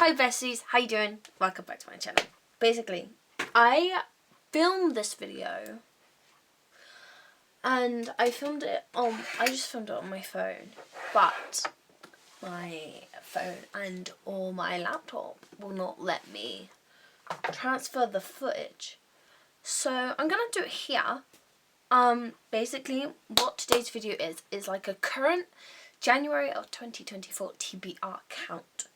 Hi besties, how you doing? Welcome back to my channel. Basically, I filmed this video and I just filmed it on my phone, but my phone and or my laptop will not let me transfer the footage. So I'm gonna do it here. Basically what today's video is like a current January of 2024 TBR count.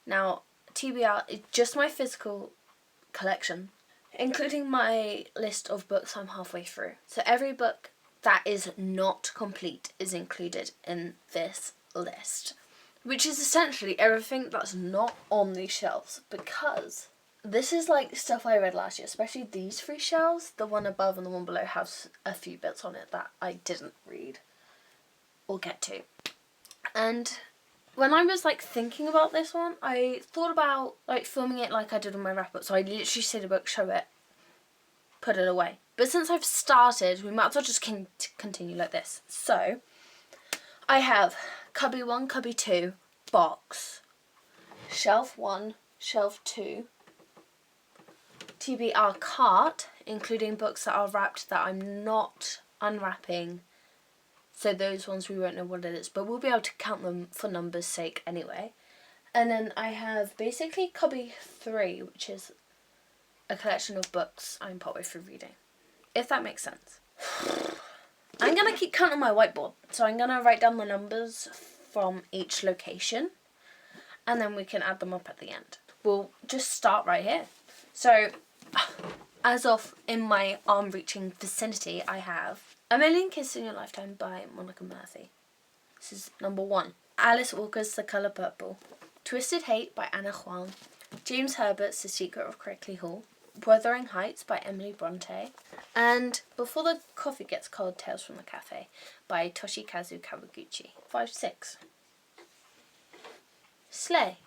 Now, TBR is just my physical collection, including my list of books I'm halfway through. So every book that is not complete is included in this list, which is essentially everything that's not on these shelves, because this is like stuff I read last year, especially these three shelves. The one above and the one below have a few bits on it that I didn't read or get to. And when I was like thinking about this one, I thought about like filming it like I did on my wrap up. So I literally see the book, show it, put it away. But since I've started, we might as well just continue like this. So I have cubby 1, cubby 2, box, shelf 1, shelf 2, TBR cart, including books that are wrapped that I'm not unwrapping. So those ones we won't know what it is, but we'll be able to count them for numbers' sake anyway. And then I have basically cubby 3, which is a collection of books I'm partway through reading, if that makes sense. I'm going to keep counting my whiteboard, so I'm going to write down the numbers from each location, and then we can add them up at the end. We'll just start right here. So, as of in my arm-reaching vicinity, I have A Million Kisses in Your Lifetime by Monica Murphy. This is number 1. Alice Walker's The Colour Purple. Twisted Hate by Anna Huang. James Herbert's The Secret of Crickley Hall. Wuthering Heights by Emily Bronte. And Before the Coffee Gets Cold, Tales from the Cafe by Toshikazu Kawaguchi. 5, 6. Slay.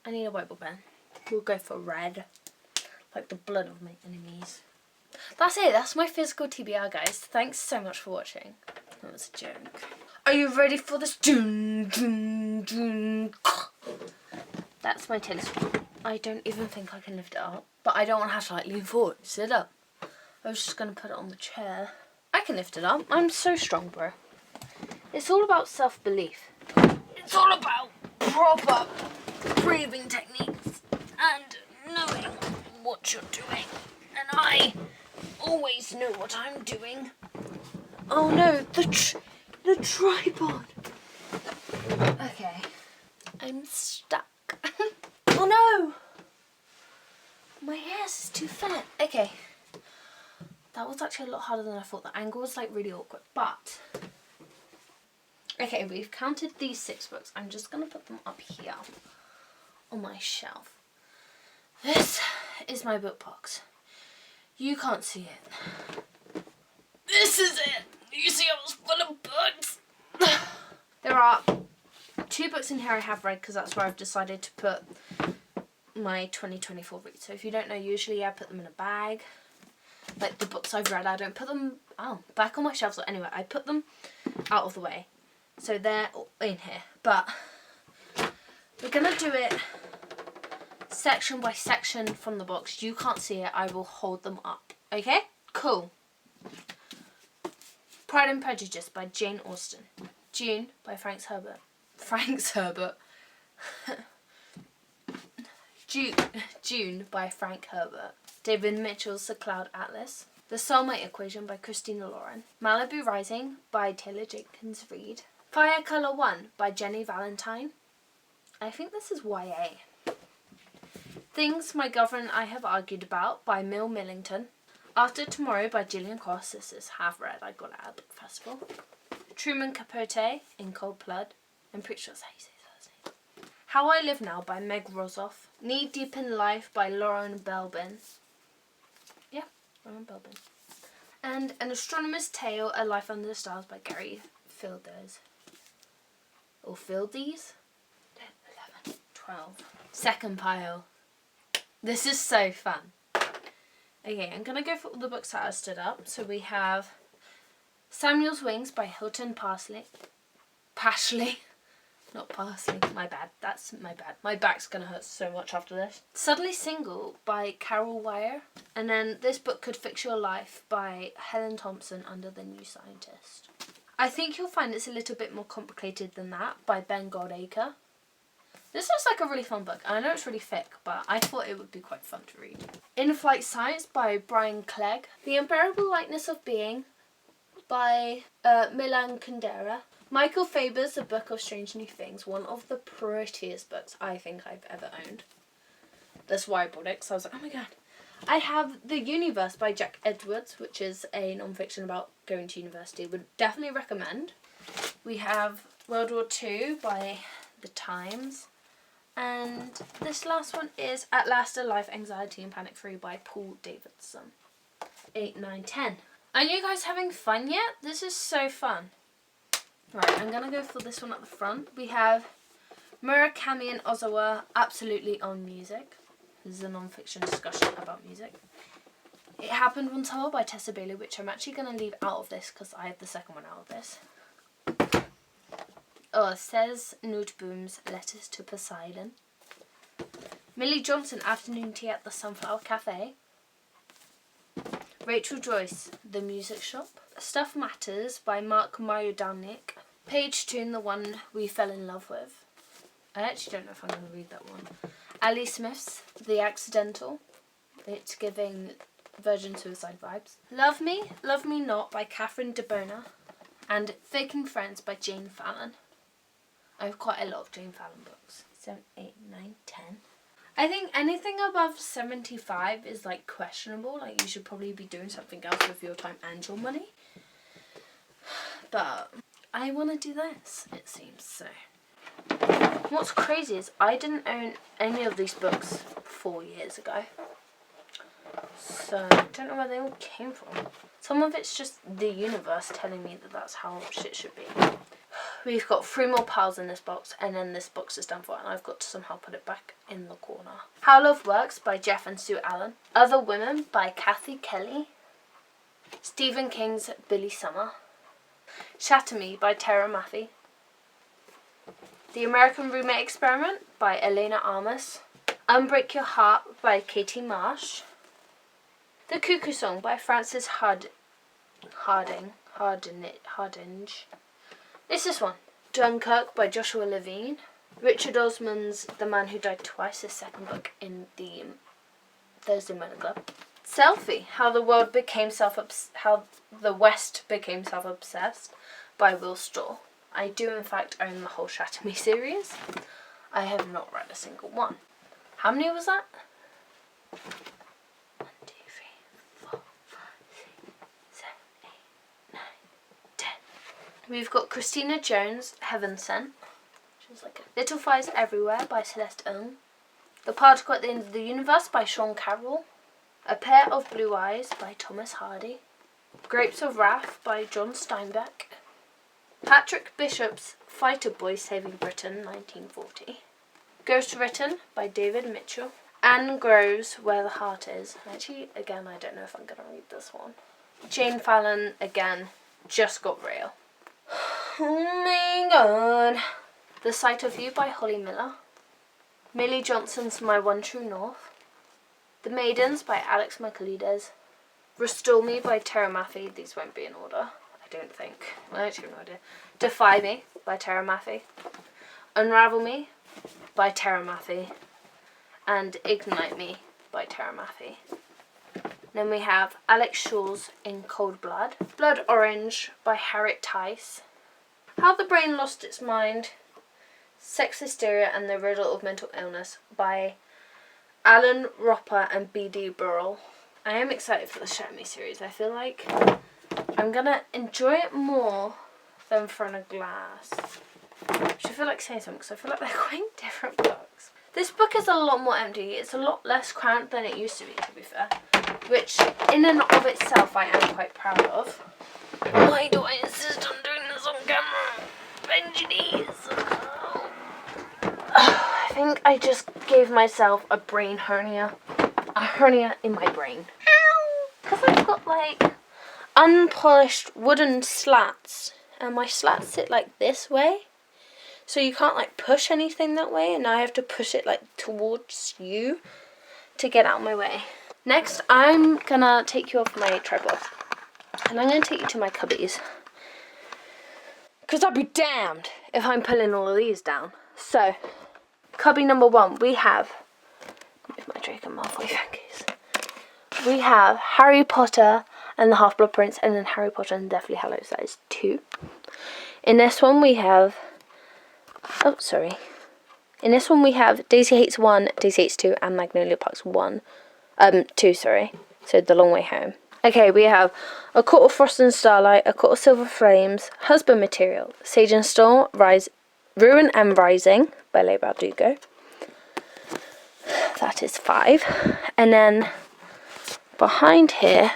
I need a whiteboard pen. We'll go for red, like the blood of my enemies. That's it. That's my physical TBR, guys. Thanks so much for watching. That was a joke. Are you ready for this? That's my telescope. I don't even think I can lift it up, but I don't want to have to like lean forward. Sit up. I was just going to put it on the chair. I can lift it up. I'm so strong, bro. It's all about self-belief. It's all about proper breathing techniques and knowing what you're doing. And I always know what I'm doing. Oh no, the tripod. Okay, I'm stuck. Oh no, my hair is too fat. Okay, that was actually a lot harder than I thought. The angle was like really awkward, but okay, we've counted these 6 books. I'm just gonna put them up here on my shelf. This is my book box. You can't see it. This is it. You see I was full of books. There are 2 books in here I have read, because that's where I've decided to put my 2024 read. So if you don't know, usually I put them in a bag. Like the books I've read, I don't put them back on my shelves. So anyway, I put them out of the way. So they're in here. But we're going to do it section by section from the box. You can't see it. I will hold them up. Okay? Cool. Pride and Prejudice by Jane Austen. June by Frank Herbert. June by Frank Herbert. David Mitchell's The Cloud Atlas. The Soulmate Equation by Christina Lauren. Malibu Rising by Taylor Jenkins Reid. Fire Color 1 by Jenny Valentine. I think this is YA. Things My Girlfriend and I Have Argued About by Mill Millington. After Tomorrow by Gillian Cross. This is half read. I got it at a book festival. Truman Capote in Cold Blood. I'm pretty sure that's how you say his first name. How I Live Now by Meg Rosoff. Knee Deep in Life by Lauren Belbin. Yeah, Lauren Belbin. And An Astronomer's Tale, A Life Under the Stars by Gary Filders. Or Fildes? 10, 11, 12. Second pile. This is so fun. Okay, I'm going to go for all the books that are stood up. So we have Samuel's Wings by Hilton Pashley. Not parsley. My bad. That's my bad. My back's gonna hurt so much after this. Suddenly Single by Carol Wire. And then This Book Could Fix Your Life by Helen Thompson under The New Scientist. I think you'll find it's a little bit more complicated than that by Ben Goldacre. This looks like a really fun book. I know it's really thick, but I thought it would be quite fun to read. In-Flight Science by Brian Clegg. The Unbearable Lightness of Being by Milan Kundera. Michael Faber's The Book of Strange New Things. One of the prettiest books I think I've ever owned. That's why I bought it, because I was like, oh my god. I have The Universe by Jack Edwards, which is a non-fiction about going to university. Would definitely recommend. We have World War II by The Times. And this last one is At Last a Life, Anxiety and Panic Free by Paul Davidson. 8, 9, 10. Are you guys having fun yet? This is so fun. Right, I'm going to go for this one at the front. We have Murakami and Ozawa, Absolutely on Music. This is a non-fiction discussion about music. It Happened One Summer by Tessa Bailey, which I'm actually going to leave out of this because I have the second one out of this. Says Noteboom's Letters to Poseidon. Millie Johnson, Afternoon Tea at the Sunflower Cafe. Rachel Joyce, The Music Shop. Stuff Matters by Mark Marjodanic. Page Tune, The One We Fell in Love With. I actually don't know if I'm going to read that one. Ali Smith's The Accidental. It's giving Virgin Suicide vibes. Love Me Not by Catherine DeBona. And Faking Friends by Jane Fallon. I have quite a lot of Jane Fallon books. 7, 8, 9, 10. I think anything above 75 is like questionable. Like you should probably be doing something else with your time and your money. But I want to do this, it seems so. What's crazy is I didn't own any of these books 4 years ago. So I don't know where they all came from. Some of it's just the universe telling me that that's how shit should be. We've got 3 more piles in this box, and then this box is done for, and I've got to somehow put it back in the corner. How Love Works by Jeff and Sue Allen. Other Women by Kathy Kelly. Stephen King's Billy Summer. Shatter Me by Tara Maffey. The American Roommate Experiment by Elena Armas. Unbreak Your Heart by Katie Marsh. The Cuckoo Song by Frances Hardinge. It's this one. Dunkirk by Joshua Levine. Richard Osman's The Man Who Died Twice, his second book in the Thursday Morning Club. Selfie, How the West Became Self-Obsessed by Will Storr. I do in fact own the whole Shatter Me series. I have not read a single one. How many was that? 1, 2, 3, 4, 5, 6, 7, 8, 9, 10. We've got Christina Jones, Heaven Sent. Which is like Little Fires Everywhere by Celeste Ng. The Particle at the End of the Universe by Sean Carroll. A Pair of Blue Eyes by Thomas Hardy. Grapes of Wrath by John Steinbeck. Patrick Bishop's Fighter Boy Saving Britain, 1940. Ghost Written by David Mitchell. Anne Groves, Where the Heart Is. Actually, again, I don't know if I'm going to read this one. Jane Fallon, again, Just Got Real. Oh my god. The Sight of You by Holly Miller. Millie Johnson's My One True North. The Maidens by Alex Michaelides. Restore Me by Tara Maffey. These won't be in order, I don't think. Well, I actually have no idea. Defy Me by Tara Maffey. Unravel Me by Tara Maffey. And Ignite Me by Tara Maffey. Then we have Alex Shaw's In Cold Blood. Blood Orange by Harriet Tice. How the Brain Lost Its Mind. Sex Hysteria and the Riddle of Mental Illness by Alan Roper and B.D. Burrell. I am excited for the Shatter Me series. I feel like I'm going to enjoy it more than Throne of Glass. Which I feel like saying something because I feel like they're quite different books. This book is a lot more empty. It's a lot less cramped than it used to be fair. Which, in and of itself, I am quite proud of. Why do I insist on doing this on camera? Bend your knees. I think I just gave myself a brain hernia. A hernia in my brain. Ow! Because I've got, like, unpolished wooden slats. And my slats sit, like, this way. So you can't like push anything that way, and now I have to push it like towards you to get out of my way. Next, I'm gonna take you off my tripod, and I'm gonna take you to my cubbies. Because I'd be damned if I'm pulling all of these down. So, cubby number 1, we have... Move my Draco Malfoy fingers. We have Harry Potter and the Half-Blood Prince, and then Harry Potter and Deathly Hallows. That is 2. In this one we have... Oh, sorry. In this one we have Daisy Hates 1, Daisy Hates 2, and Magnolia Parks 2, sorry. So, The Long Way Home. Okay, we have A Court of Frost and Starlight, A Court of Silver Flames, Husband Material, Sage and Storm, Ruin and Rising by Leigh Bardugo. That is 5. And then behind here,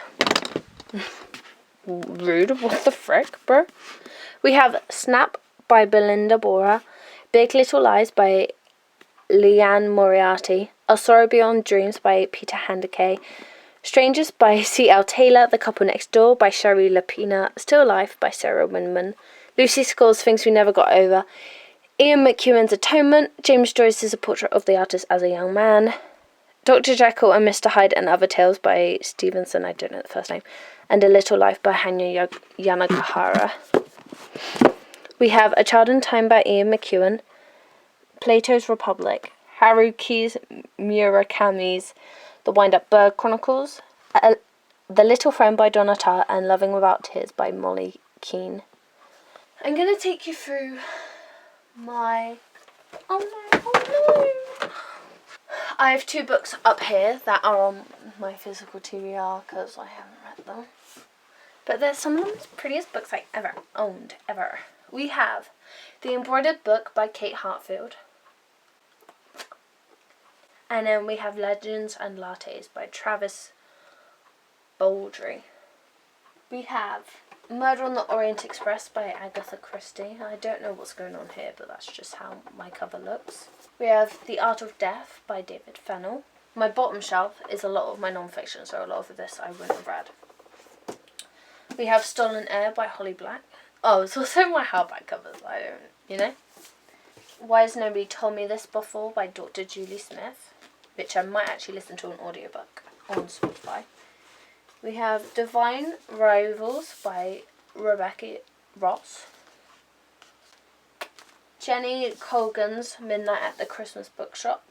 rude, what the frick, bro? We have Snap by Belinda Bora, Big Little Lies by Leanne Moriarty, A Sorrow Beyond Dreams by Peter Handke, Strangers by C.L. Taylor, The Couple Next Door by Sherry Lapina, Still Life by Sarah Winman, Lucy Score's Things We Never Got Over, Ian McEwan's Atonement, James Joyce's A Portrait of the Artist as a Young Man, Dr. Jekyll and Mr. Hyde and Other Tales by Stevenson, I don't know the first name, and A Little Life by Hanya Yanagihara. We have A Child in Time by Ian McEwan, Plato's Republic, Haruki Murakami's The Wind-Up Bird Chronicles, The Little Friend by Donna Tartt, and Loving Without Tears by Molly Keane. I'm going to take you through my... Oh no. I have 2 books up here that are on my physical TBR because I haven't read them. But they're some of the prettiest books I ever owned, ever. We have The Embroidered Book by Kate Hartfield. And then we have Legends and Lattes by Travis Baldry. We have Murder on the Orient Express by Agatha Christie. I don't know what's going on here, but that's just how my cover looks. We have The Art of Death by David Fennell. My bottom shelf is a lot of my non-fiction, so a lot of this I wouldn't have read. We have Stolen Air by Holly Black. Oh, it's also my hardback covers. I don't, you know. Why Has Nobody Told Me This Before by Dr. Julie Smith, which I might actually listen to an audiobook on Spotify. We have Divine Rivals by Rebecca Ross. Jenny Colgan's Midnight at the Christmas Bookshop.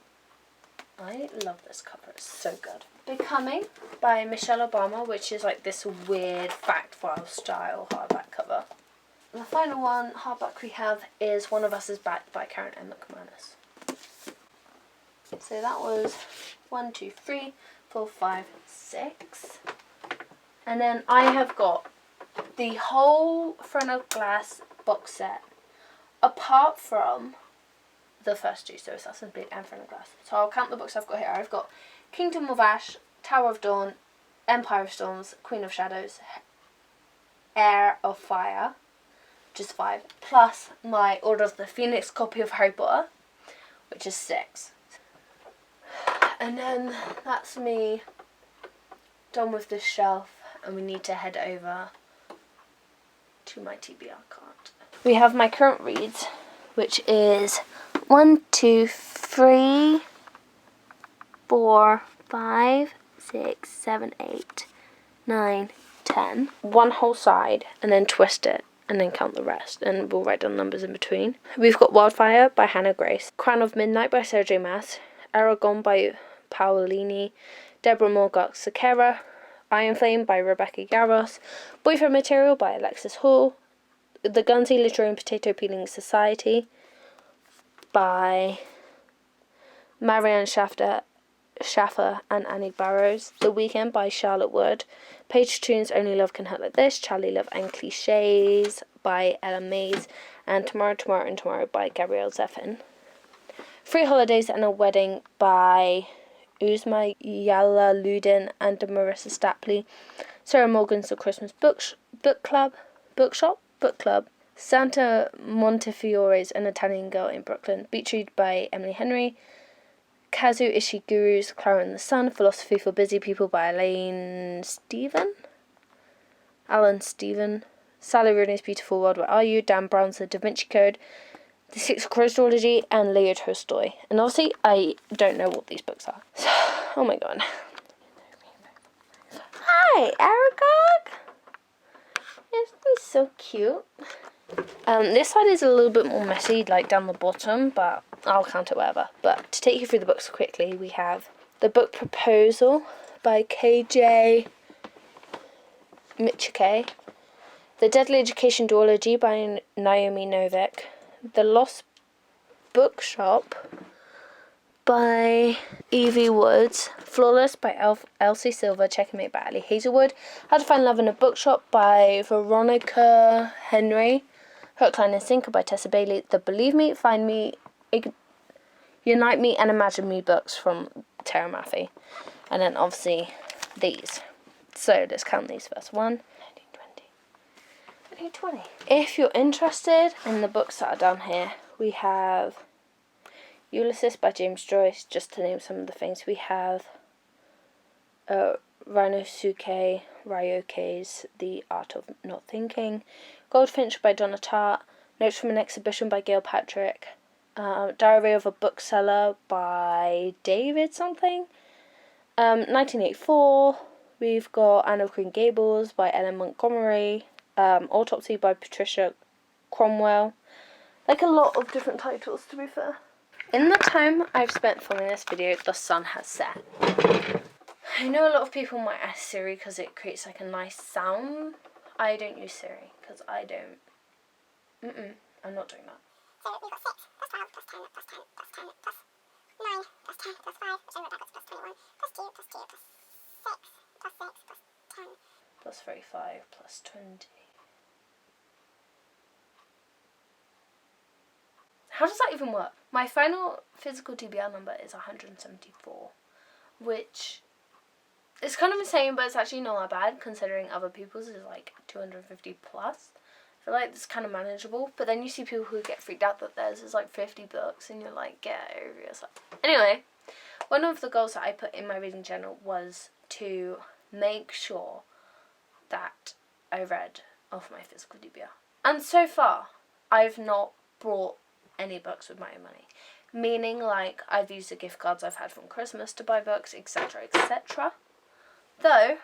I love this cover, it's so good. Becoming by Michelle Obama, which is like this weird fact file style hardback cover. The final one, hardback we have, is One of Us Is Back by Karen M. McManus. So that was 1, 2, 3, 4, 5, 6. And then I have got the whole Throne of Glass box set, apart from the first 2, so Assassin's Creed and Throne of Glass. So I'll count the books I've got here. I've got Kingdom of Ash, Tower of Dawn, Empire of Storms, Queen of Shadows, Heir of Fire, which is 5, plus my Order of the Phoenix copy of Harry Potter, which is 6. And then that's me done with this shelf, and we need to head over to my TBR cart. We have my current reads, which is 1, 2, 3, 4, 5, 6, 7, 8, 9, 10. One whole side, and then twist it, and then count the rest, and we'll write down numbers in between. We've got Wildfire by Hannah Grace, Crown of Midnight by Sarah J. Maas, Aragon by Paolini, Deborah Morgach Sakara, Iron Flame by Rebecca Garros, Boyfriend Material by Alexis Hall, The Gunsy Literary and Potato Peeling Society by Marianne Schaffer and Annie Barrows, The Weekend by Charlotte Wood, Page Tunes Only Love Can Hurt Like This, Charlie Love and Clichés by Ellen Mays, and Tomorrow, Tomorrow and Tomorrow by Gabrielle Zeffin. 3 Holidays and a Wedding by Uzma Yalaluddin and Marissa Stapley, Sarah Morgan's The Christmas Book Club, Santa Montefiore's An Italian Girl in Brooklyn, Beach Read by Emily Henry, Kazu Ishiguro's Clara and the Sun, Philosophy for Busy People by Alan Stephen, Sally Rooney's Beautiful World, Where Are You?, Dan Brown's The Da Vinci Code, The Six Crows duology, and Leo Tolstoy. And obviously, I don't know what these books are. So, oh my god. Hi, Aragog! Isn't he so cute? This side is a little bit more messy, like down the bottom, but I'll count it whatever. But to take you through the books quickly, we have The Book Proposal by KJ Michike, The Deadly Education Duology by Naomi Novik, The Lost Bookshop by Evie Woods, Flawless by Elsie Silver, Checkmate by Ali Hazelwood, How to Find Love in a Bookshop by Veronica Henry, Hook, Line and Sinker by Tessa Bailey, The Believe Me, Find Me, Unite Me and Imagine Me books from Tara Maffey, and then obviously these. So let's count these first. 1, 19, 20. If you're interested in the books that are down here, we have Ulysses by James Joyce, just to name some of the things. We have Rinosuke Ryoke's The Art of Not Thinking, Goldfinch by Donna Tartt, Notes from an Exhibition by Gail Patrick, Diary of a Bookseller by David something, 1984, we've got Anne of Green Gables by Ellen Montgomery, Autopsy by Patricia Cromwell, like a lot of different titles to be fair. In the time I've spent filming this video, the sun has set. I know a lot of people might ask Siri because it creates like a nice sound. I don't use Siri because I don't. I'm not doing that. So we've got 6 plus 12 plus 10 plus 10 plus 10 plus 9 plus 10 plus 5, which I wrote backwards, plus 21 plus 2 plus 2 plus 6 plus 6 plus 10. Plus 35 plus 20. How does that even work? My final physical TBR number is 174, which is kind of insane, but it's actually not that bad considering other people's is like 250 plus. I feel like it's kind of manageable, but then you see people who get freaked out that theirs is like 50 books and you're like, get over yourself. Anyway, one of the goals that I put in my reading journal was to make sure that I read off my physical TBR. And so far, I've not brought any books with my own money. Meaning, like, I've used the gift cards I've had from Christmas to buy books, etc., etc. Though,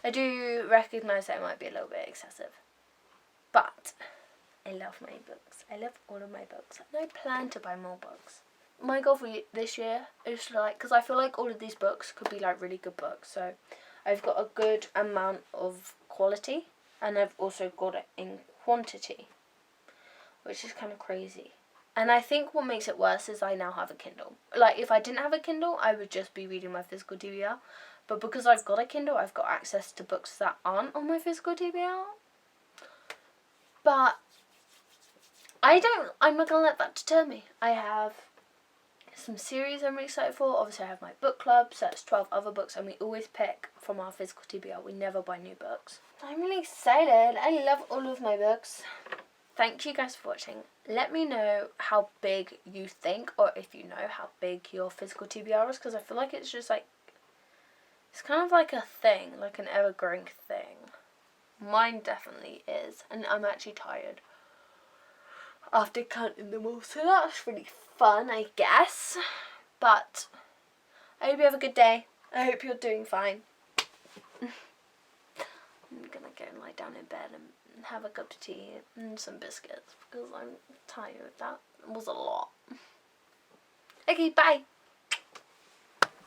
I do recognise that it might be a little bit excessive. But, I love my books. I love all of my books. And I plan to buy more books. My goal for this year is to, like, because I feel like all of these books could be, like, really good books. So, I've got a good amount of quality. And I've also got it in quantity, which is kind of crazy. And I think what makes it worse is I now have a Kindle. Like, if I didn't have a Kindle, I would just be reading my physical TBR. But because I've got a Kindle, I've got access to books that aren't on my physical TBR. But I'm not going to let that deter me. I have some series I'm really excited for. Obviously, I have my book club, so that's 12 other books, and we always pick from our physical TBR. We never buy new books. I'm really excited. I love all of my books. Thank you guys for watching. Let me know how big you think, or if you know how big your physical TBR is, because I feel like it's just like, it's kind of like a thing, like an ever-growing thing. Mine definitely is, and I'm actually tired after counting them all, so that's really fun, I guess. But I hope you have a good day. I hope you're doing fine. I'm gonna go and lie down in bed and have a cup of tea and some biscuits because I'm tired. That was a lot. Okay, bye.